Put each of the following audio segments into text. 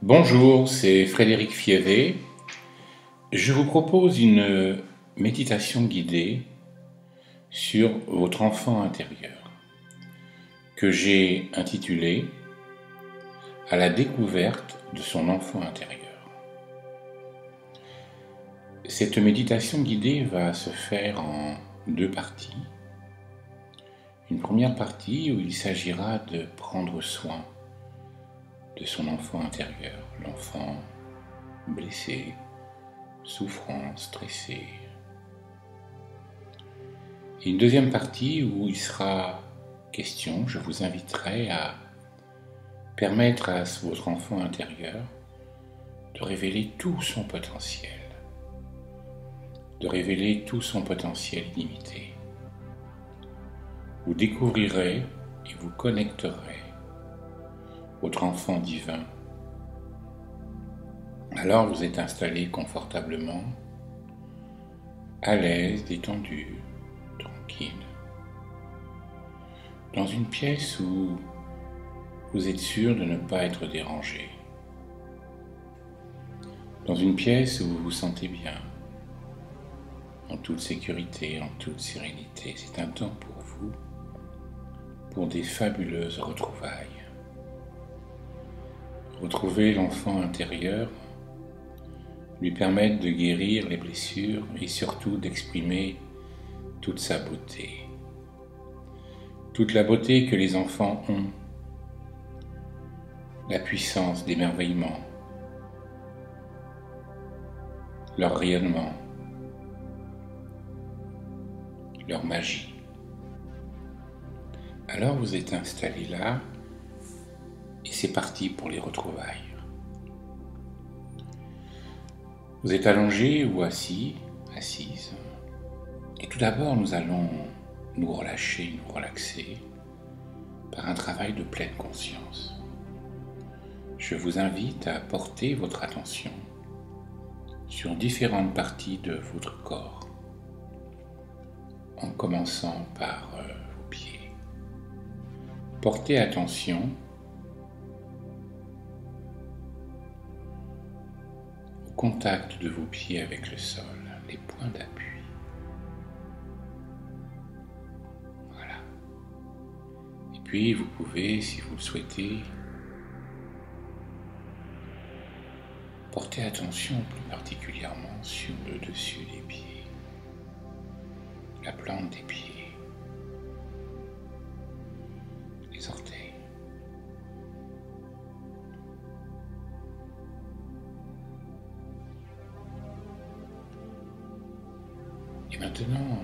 Bonjour, c'est Frédéric Fievé. Je vous propose une méditation guidée sur votre enfant intérieur que j'ai intitulée À la découverte de son enfant intérieur. Cette méditation guidée va se faire en deux parties. Une première partie où il s'agira de prendre soin de son enfant intérieur, l'enfant blessé, souffrant, stressé. Et une deuxième partie où il sera question, je vous inviterai à permettre à votre enfant intérieur de révéler tout son potentiel, illimité. Vous découvrirez et vous connecterez votre enfant divin. Alors vous êtes installé confortablement, à l'aise, détendu, tranquille, dans une pièce où vous êtes sûr de ne pas être dérangé, dans une pièce où vous vous sentez bien, en toute sécurité, en toute sérénité. C'est un temps pour vous, pour des fabuleuses retrouvailles. Retrouver l'enfant intérieur, lui permettre de guérir les blessures et surtout d'exprimer toute sa beauté. Toute la beauté que les enfants ont, la puissance d'émerveillement, leur rayonnement, leur magie. Alors vous êtes installé là et c'est parti pour les retrouvailles. Vous êtes allongé ou assis, assise. Et tout d'abord, nous allons nous relâcher, nous relaxer par un travail de pleine conscience. Je vous invite à porter votre attention sur différentes parties de votre corps, en commençant par vos pieds. Portez attention au contact de vos pieds avec le sol, les points d'appui. Voilà. Et puis vous pouvez, si vous le souhaitez, portez attention plus particulièrement sur le dessus des pieds, la plante des pieds, les orteils. Et maintenant,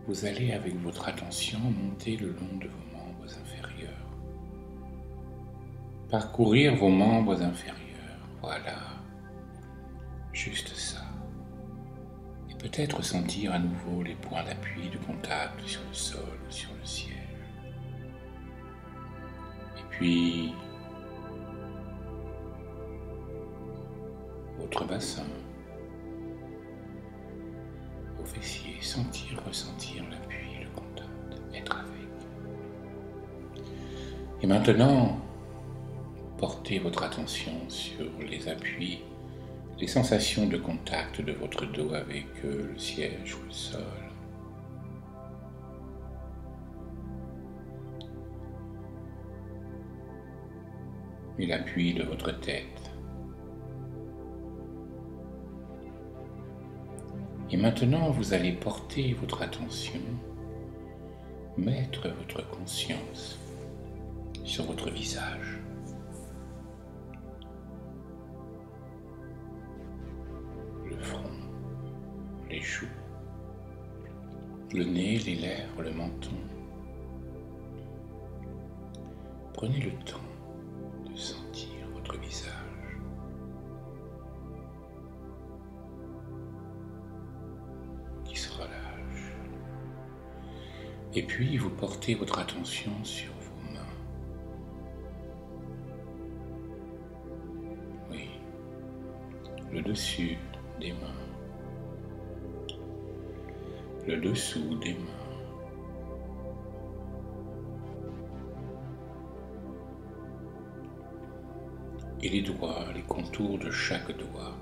vous allez avec votre attention monter le long de vos membres inférieurs. Parcourir vos membres inférieurs, voilà, juste ça. Et peut-être sentir à nouveau les points d'appui, de contact sur le sol ou sur le ciel. Et puis, votre bassin, vos fessiers, ressentir l'appui, le contact, être avec. Et maintenant, portez votre attention sur les appuis, les sensations de contact de votre dos avec le siège ou le sol. Et l'appui de votre tête. Et maintenant, vous allez porter votre attention, mettre votre conscience sur votre visage. Le front, les joues, le nez, les lèvres, le menton. Prenez le temps de sentir votre visage. Et puis, vous portez votre attention sur vos mains. Oui, le dessus des mains, le dessous des mains, et les doigts, les contours de chaque doigt.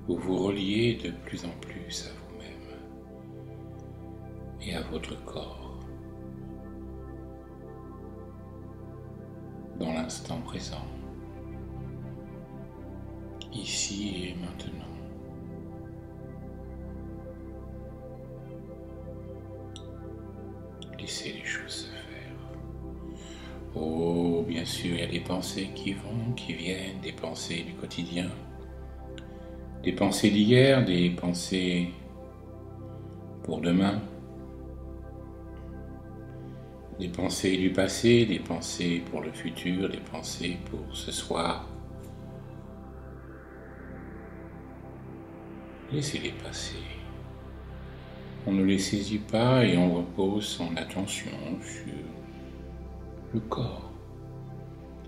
Vous vous reliez de plus en plus à vous-même et à votre corps dans l'instant présent, ici et maintenant. Laissez les choses se faire. Oh, bien sûr, il y a des pensées qui vont, qui viennent, des pensées du quotidien. Des pensées d'hier, des pensées pour demain, des pensées du passé, des pensées pour le futur, des pensées pour ce soir. Laissez-les passer. On ne les saisit pas et on repose son attention sur le corps,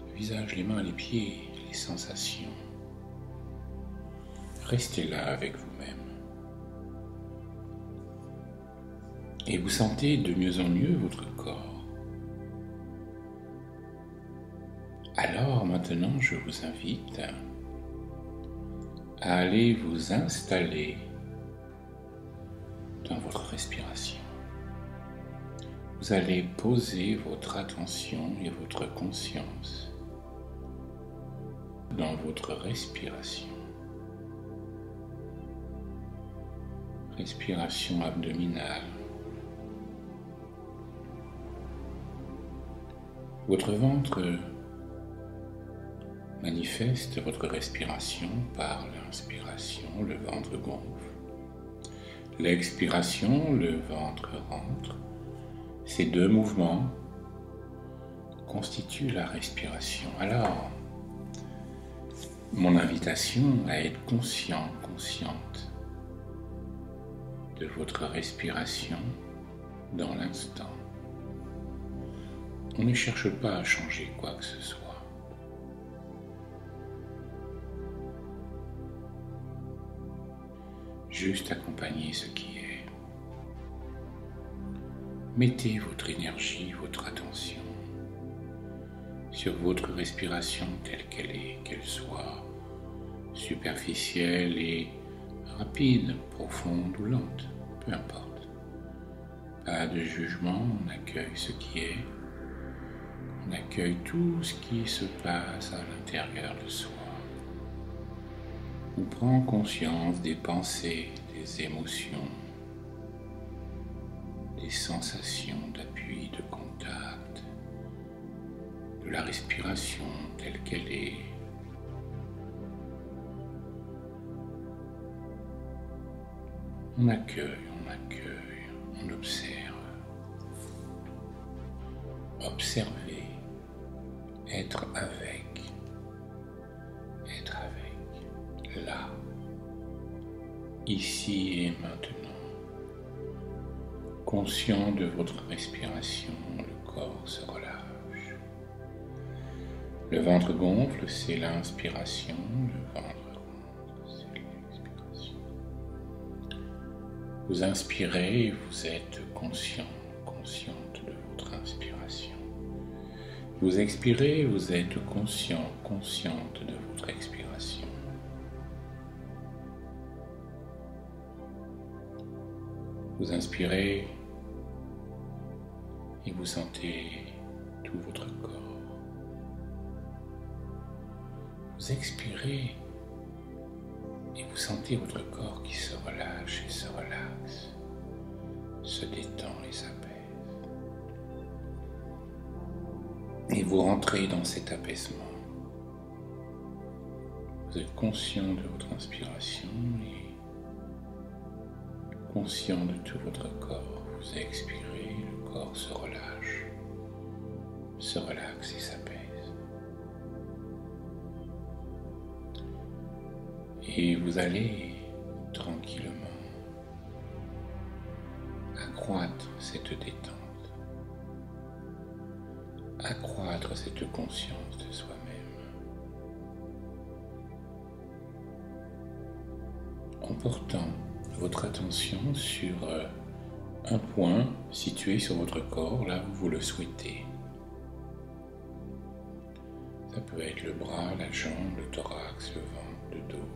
le visage, les mains, les pieds, les sensations. Restez là avec vous-même. Et vous sentez de mieux en mieux votre corps. Alors maintenant, je vous invite à aller vous installer dans votre respiration. Vous allez poser votre attention et votre conscience dans votre respiration. Respiration abdominale. Votre ventre manifeste votre respiration par l'inspiration, le ventre gonfle. L'expiration, le ventre rentre. Ces deux mouvements constituent la respiration. Alors, mon invitation à être conscient, consciente de votre respiration dans l'instant. On ne cherche pas à changer quoi que ce soit. Juste accompagner ce qui est. Mettez votre énergie, votre attention sur votre respiration telle qu'elle est, qu'elle soit superficielle et rapide, profonde ou lente, peu importe. Pas de jugement, on accueille ce qui est, on accueille tout ce qui se passe à l'intérieur de soi. On prend conscience des pensées, des émotions, des sensations d'appui, de contact, de la respiration telle qu'elle est. On accueille, on observe. Observer, être avec, là, ici et maintenant. Conscient de votre respiration, le corps se relâche. Le ventre gonfle, c'est l'inspiration, le ventre rentre, c'est l'expiration. Vous inspirez et vous êtes conscient, consciente de votre inspiration. Vous expirez, vous êtes conscient, consciente de votre expiration. Vous inspirez et vous sentez tout votre corps. Vous expirez et vous sentez votre corps qui se relâche et se relaxe, se détend et s'apaise. Et vous rentrez dans cet apaisement. Vous êtes conscient de votre inspiration et conscient de tout votre corps. Vous expirez, le corps se relâche, se relaxe et s'apaise. Et vous allez tranquillement accroître cette détente, accroître cette conscience de soi-même, en portant votre attention sur un point situé sur votre corps, là où vous le souhaitez. Ça peut être le bras, la jambe, le thorax, le ventre, le dos.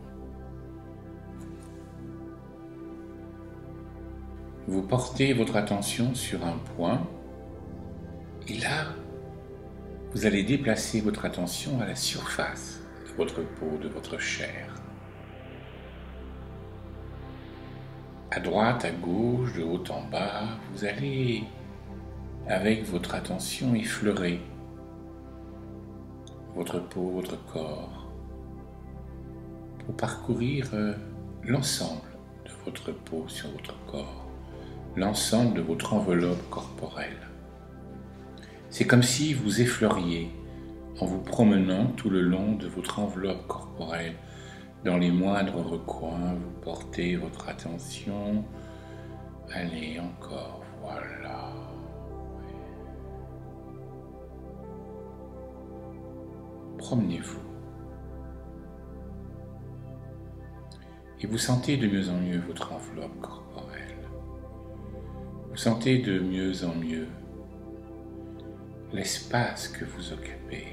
Vous portez votre attention sur un point et là, vous allez déplacer votre attention à la surface de votre peau, de votre chair. À droite, à gauche, de haut en bas, vous allez, avec votre attention, effleurer votre peau, votre corps, pour parcourir l'ensemble de votre peau sur votre corps, l'ensemble de votre enveloppe corporelle. C'est comme si vous effleuriez en vous promenant tout le long de votre enveloppe corporelle. Dans les moindres recoins, vous portez votre attention. Allez, encore, voilà. Promenez-vous. Et vous sentez de mieux en mieux votre enveloppe corporelle. Vous sentez de mieux en mieux l'espace que vous occupez.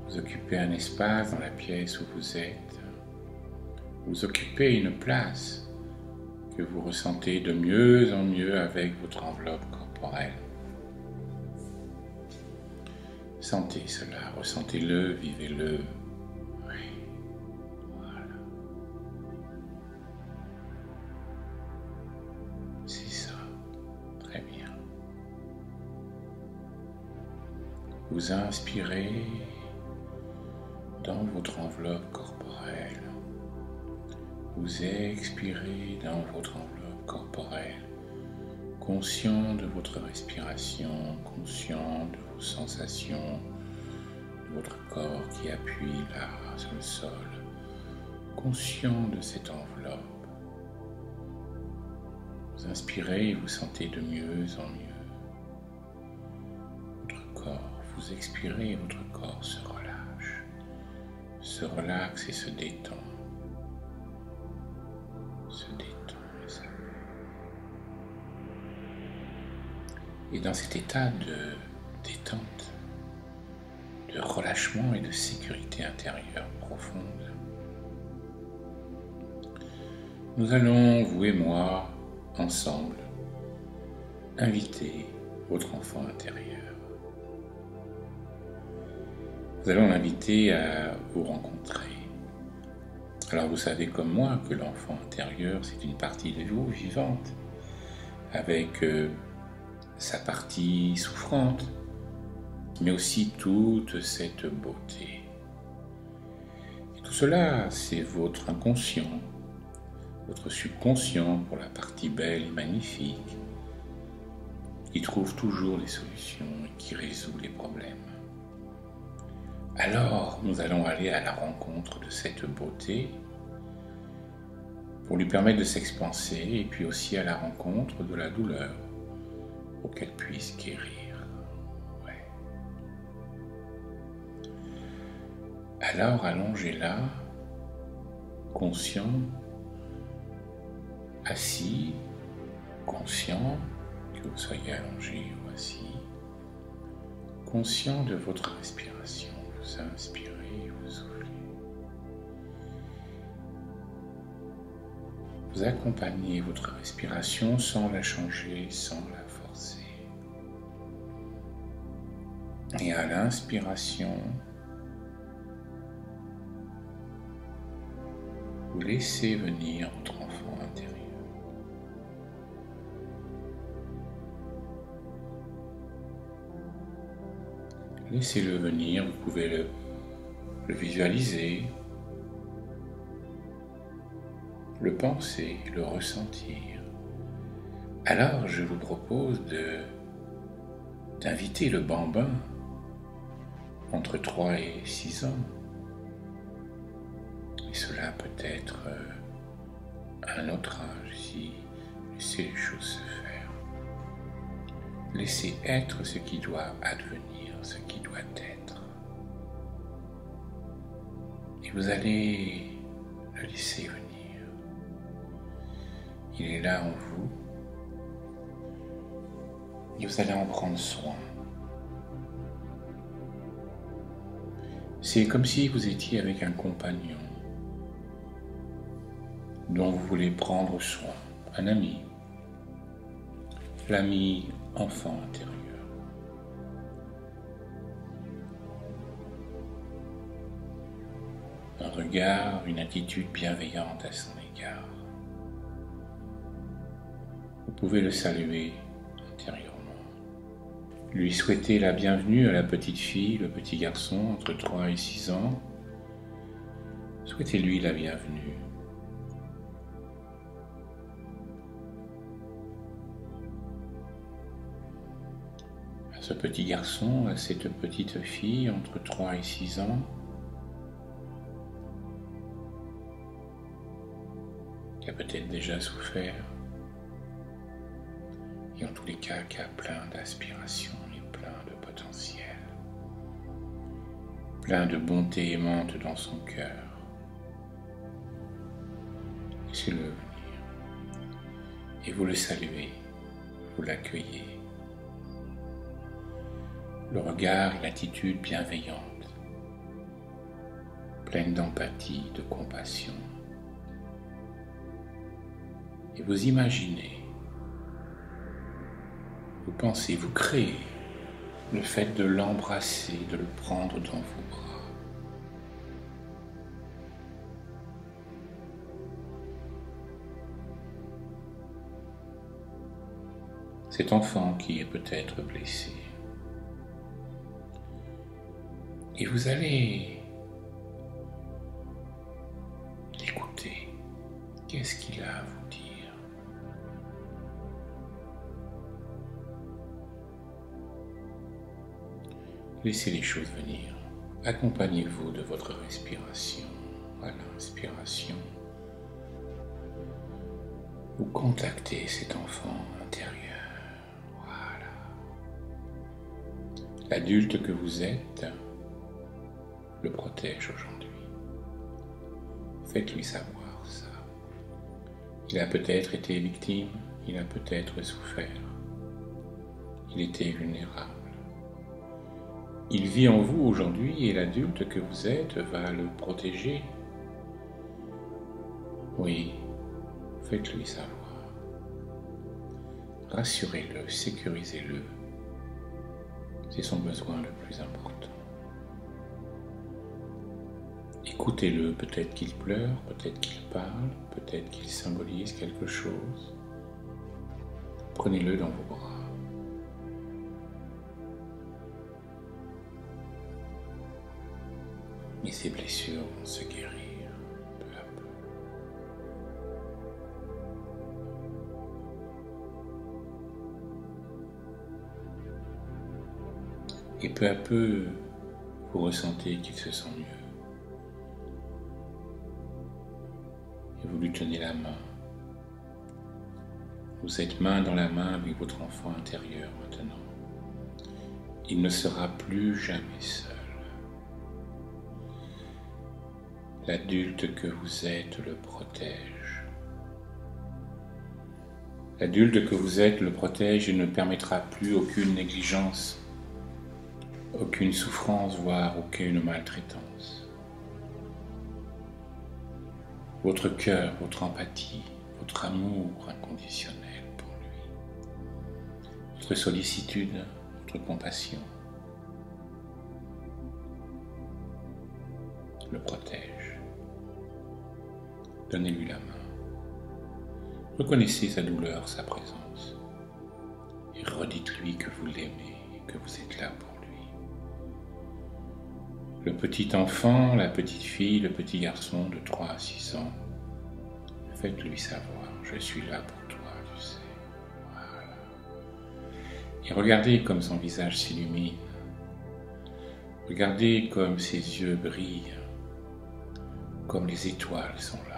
Vous occupez un espace dans la pièce où vous êtes. Vous occupez une place que vous ressentez de mieux en mieux avec votre enveloppe corporelle. Sentez cela, ressentez-le, vivez-le. Oui, voilà. C'est ça, très bien. Vous inspirez dans votre enveloppe corporelle. Vous expirez dans votre enveloppe corporelle, conscient de votre respiration, conscient de vos sensations, de votre corps qui appuie là sur le sol, conscient de cette enveloppe. Vous inspirez et vous sentez de mieux en mieux votre corps. Vous expirez et votre corps se relaxe et se détend. Et dans cet état de détente, de relâchement et de sécurité intérieure profonde, nous allons, vous et moi, ensemble, inviter votre enfant intérieur. Nous allons l'inviter à vous rencontrer. Alors vous savez comme moi que l'enfant intérieur, c'est une partie de vous vivante, avec sa partie souffrante, mais aussi toute cette beauté. Et tout cela, c'est votre inconscient, votre subconscient pour la partie belle et magnifique, qui trouve toujours les solutions et qui résout les problèmes. Alors, nous allons aller à la rencontre de cette beauté pour lui permettre de s'expanser et puis aussi à la rencontre de la douleur pour qu'elle puisse guérir. Ouais. Alors, allongez là, conscient, assis, conscient que vous soyez allongé ou assis, conscient de votre respiration. Vous inspirez et vous soufflez. Vous accompagnez votre respiration sans la changer, sans la forcer. Et à l'inspiration, vous laissez venir votre enfant intérieur. Laissez-le venir, vous pouvez le visualiser, le penser, le ressentir. Alors je vous propose d'inviter le bambin entre 3 et 6 ans. Et cela peut être à un autre âge si laissez les choses se faire. Laissez être ce qui doit advenir, ce qui doit être. Et vous allez le laisser venir Il est là en vous et vous allez en prendre soin. C'est comme si vous étiez avec un compagnon dont vous voulez prendre soin, un ami, l'ami enfant intérieur. Un regard, une attitude bienveillante à son égard. Vous pouvez le saluer intérieurement. Lui souhaiter la bienvenue à la petite fille, le petit garçon entre 3 et 6 ans. Souhaitez-lui la bienvenue. À ce petit garçon, à cette petite fille entre 3 et 6 ans, qui a peut-être déjà souffert, et en tous les cas qui a plein d'aspirations et plein de potentiel, plein de bonté aimante dans son cœur. Laissez-le venir et vous le saluez, vous l'accueillez. Le regard et l'attitude bienveillante, pleine d'empathie, de compassion. Et vous imaginez, vous pensez, vous créez le fait de l'embrasser, de le prendre dans vos bras. Cet enfant qui est peut-être blessé. Et vous allez l'écouter. Qu'est-ce qu'il a à vous dire ? Laissez les choses venir. Accompagnez-vous de votre respiration. À l'inspiration, vous contactez cet enfant intérieur. Voilà. L'adulte que vous êtes le protège aujourd'hui. Faites-lui savoir ça. Il a peut-être été victime, il a peut-être souffert. Il était vulnérable. Il vit en vous aujourd'hui et l'adulte que vous êtes va le protéger. Oui, faites-lui savoir. Rassurez-le, sécurisez-le. C'est son besoin le plus important. Écoutez-le, peut-être qu'il pleure, peut-être qu'il parle, peut-être qu'il symbolise quelque chose. Prenez-le dans vos bras. Et ces blessures vont se guérir peu à peu. Et peu à peu, vous ressentez qu'il se sent mieux. Et vous lui tenez la main. Vous êtes main dans la main avec votre enfant intérieur maintenant. Il ne sera plus jamais seul. L'adulte que vous êtes le protège. L'adulte que vous êtes le protège et ne permettra plus aucune négligence, aucune souffrance, voire aucune maltraitance. Votre cœur, votre empathie, votre amour inconditionnel pour lui, votre sollicitude, votre compassion le protège. Donnez-lui la main. Reconnaissez sa douleur, sa présence. Et redites-lui que vous l'aimez et que vous êtes là pour lui. Le petit enfant, la petite fille, le petit garçon de 3 à 6 ans, faites-lui savoir, je suis là pour toi, tu sais. Voilà. Et regardez comme son visage s'illumine. Regardez comme ses yeux brillent, comme les étoiles sont là.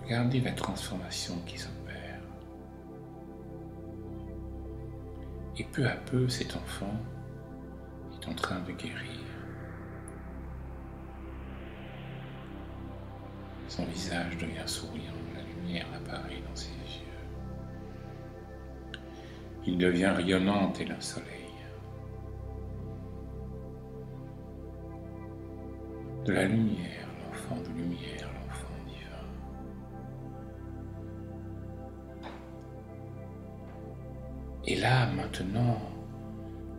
Regardez la transformation qui s'opère. Et peu à peu, cet enfant est en train de guérir. Son visage devient souriant, la lumière apparaît dans ses yeux. Il devient rayonnant tel un soleil. De la lumière, l'enfant de lumière, l'enfant divin. Et là, maintenant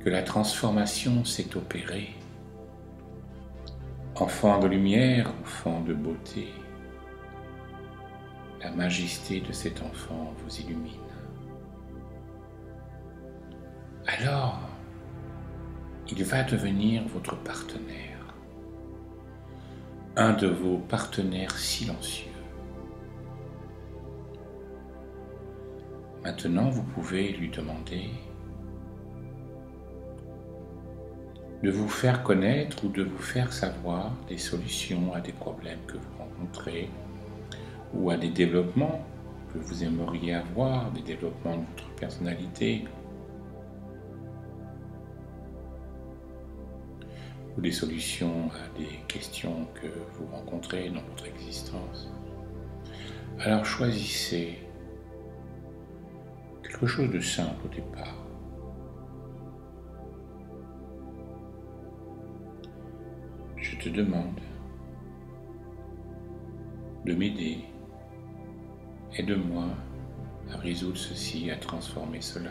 que la transformation s'est opérée, enfant de lumière, enfant de beauté, la majesté de cet enfant vous illumine. Alors, il va devenir votre partenaire, un de vos partenaires silencieux. Maintenant, vous pouvez lui demander de vous faire connaître ou de vous faire savoir des solutions à des problèmes que vous rencontrez ou à des développements que vous aimeriez avoir, des développements de votre personnalité ou des solutions à des questions que vous rencontrez dans votre existence. Alors choisissez quelque chose de simple au départ. Je te demande de m'aider, aide-moi à résoudre ceci, à transformer cela.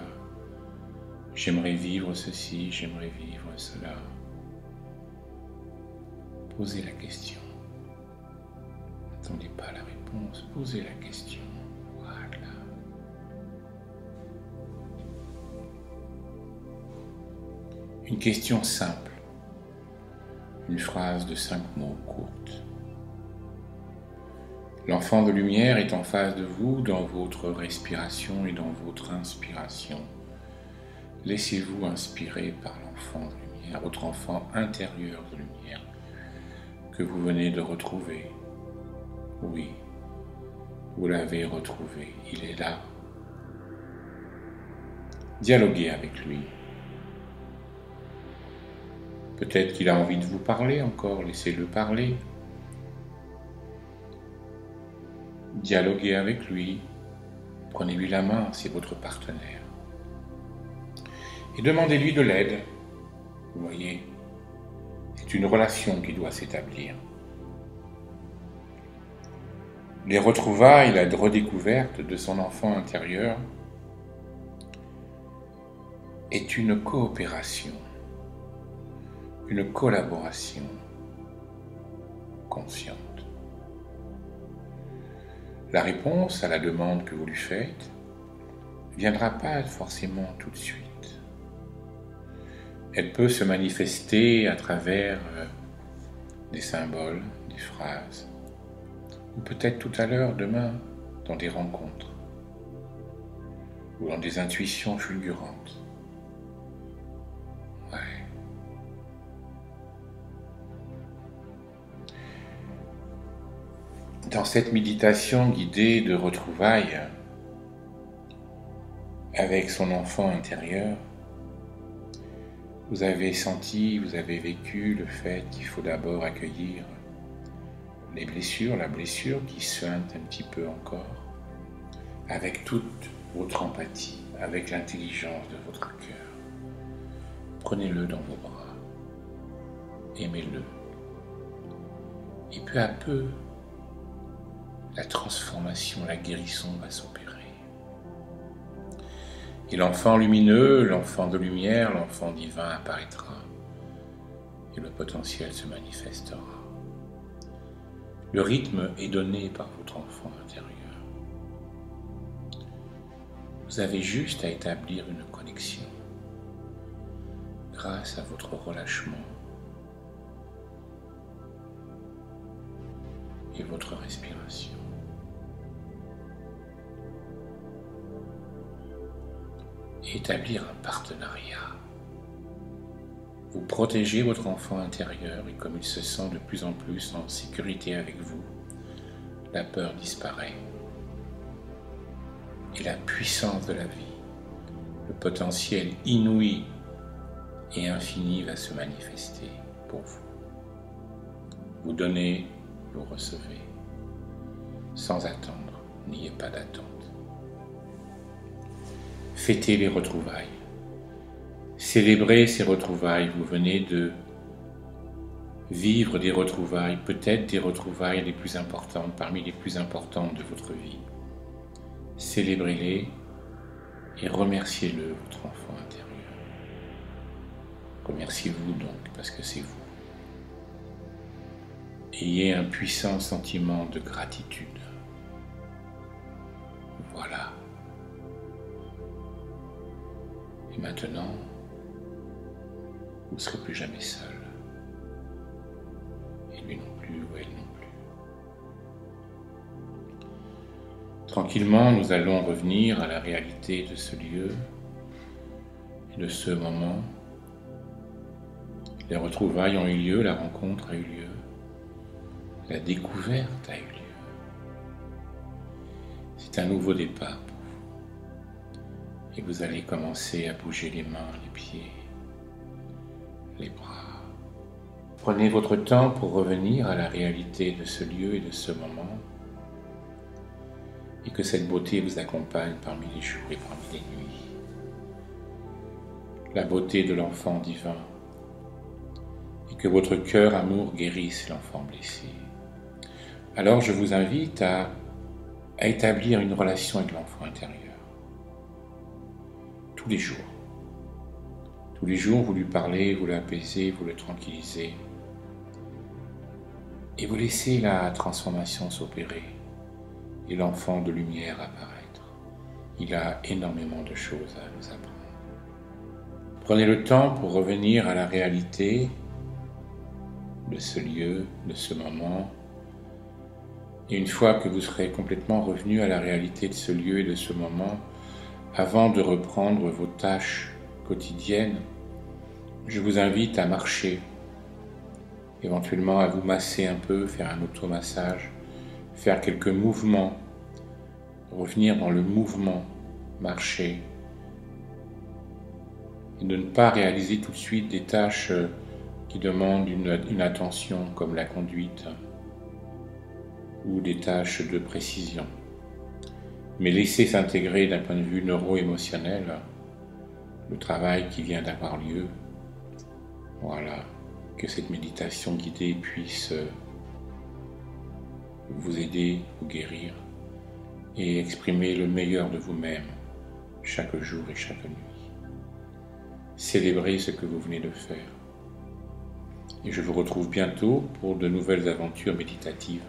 J'aimerais vivre ceci, j'aimerais vivre cela. Posez la question. N'attendez pas la réponse, posez la question. Voilà. Une question simple. Une phrase de 5 mots courte. L'enfant de lumière est en face de vous dans votre respiration et dans votre inspiration. Laissez-vous inspirer par l'enfant de lumière, votre enfant intérieur de lumière que vous venez de retrouver. Oui, vous l'avez retrouvé, il est là. Dialoguez avec lui. Peut-être qu'il a envie de vous parler encore, laissez-le parler. Dialoguez avec lui, prenez-lui la main, c'est votre partenaire. Et demandez-lui de l'aide. Vous voyez, c'est une relation qui doit s'établir. Les retrouvailles, la redécouverte de son enfant intérieur est une coopération, une collaboration consciente. La réponse à la demande que vous lui faites ne viendra pas forcément tout de suite. Elle peut se manifester à travers des symboles, des phrases, ou peut-être tout à l'heure, demain, dans des rencontres, ou dans des intuitions fulgurantes. Ouais. Dans cette méditation guidée de retrouvailles avec son enfant intérieur, vous avez senti, vous avez vécu le fait qu'il faut d'abord accueillir les blessures, la blessure qui suinte un petit peu encore, avec toute votre empathie, avec l'intelligence de votre cœur. Prenez-le dans vos bras, aimez-le, et peu à peu, la transformation, la guérison va s'opérer. Et l'enfant lumineux, l'enfant de lumière, l'enfant divin apparaîtra. Et le potentiel se manifestera. Le rythme est donné par votre enfant intérieur. Vous avez juste à établir une connexion grâce à votre relâchement et votre respiration. Et établir un partenariat. Vous protégez votre enfant intérieur et comme il se sent de plus en plus en sécurité avec vous, la peur disparaît. Et la puissance de la vie, le potentiel inouï et infini va se manifester pour vous. Vous donnez, vous recevez. sans attendre, n'ayez pas d'attente. Fêtez les retrouvailles. Célébrez ces retrouvailles. Vous venez de vivre des retrouvailles, peut-être des retrouvailles les plus importantes, parmi les plus importantes de votre vie. Célébrez-les et remerciez-le, votre enfant intérieur. Remerciez-vous donc, parce que c'est vous. Ayez un puissant sentiment de gratitude. Voilà. Et maintenant, vous ne serez plus jamais seul. Et lui non plus, ou elle non plus. Tranquillement, nous allons revenir à la réalité de ce lieu et de ce moment. Les retrouvailles ont eu lieu, la rencontre a eu lieu, la découverte a eu lieu. C'est un nouveau départ pour vous. Et vous allez commencer à bouger les mains, les pieds, les bras. Prenez votre temps pour revenir à la réalité de ce lieu et de ce moment. Et que cette beauté vous accompagne parmi les jours et parmi les nuits. La beauté de l'enfant divin. Et que votre cœur amour guérisse l'enfant blessé. Alors je vous invite à établir une relation avec l'enfant intérieur. Tous les jours. Tous les jours, vous lui parlez, vous l'apaisez, vous le tranquillisez. Et vous laissez la transformation s'opérer. Et l'enfant de lumière apparaître. Il a énormément de choses à nous apprendre. Prenez le temps pour revenir à la réalité de ce lieu, de ce moment. Et une fois que vous serez complètement revenu à la réalité de ce lieu et de ce moment, avant de reprendre vos tâches quotidiennes, je vous invite à marcher, éventuellement à vous masser un peu, faire un automassage, faire quelques mouvements, revenir dans le mouvement, marcher, et de ne pas réaliser tout de suite des tâches qui demandent une attention comme la conduite ou des tâches de précision, mais laisser s'intégrer d'un point de vue neuro-émotionnel le travail qui vient d'avoir lieu. Voilà, que cette méditation guidée puisse vous aider, vous guérir et exprimer le meilleur de vous-même chaque jour et chaque nuit. Célébrez ce que vous venez de faire. Et je vous retrouve bientôt pour de nouvelles aventures méditatives.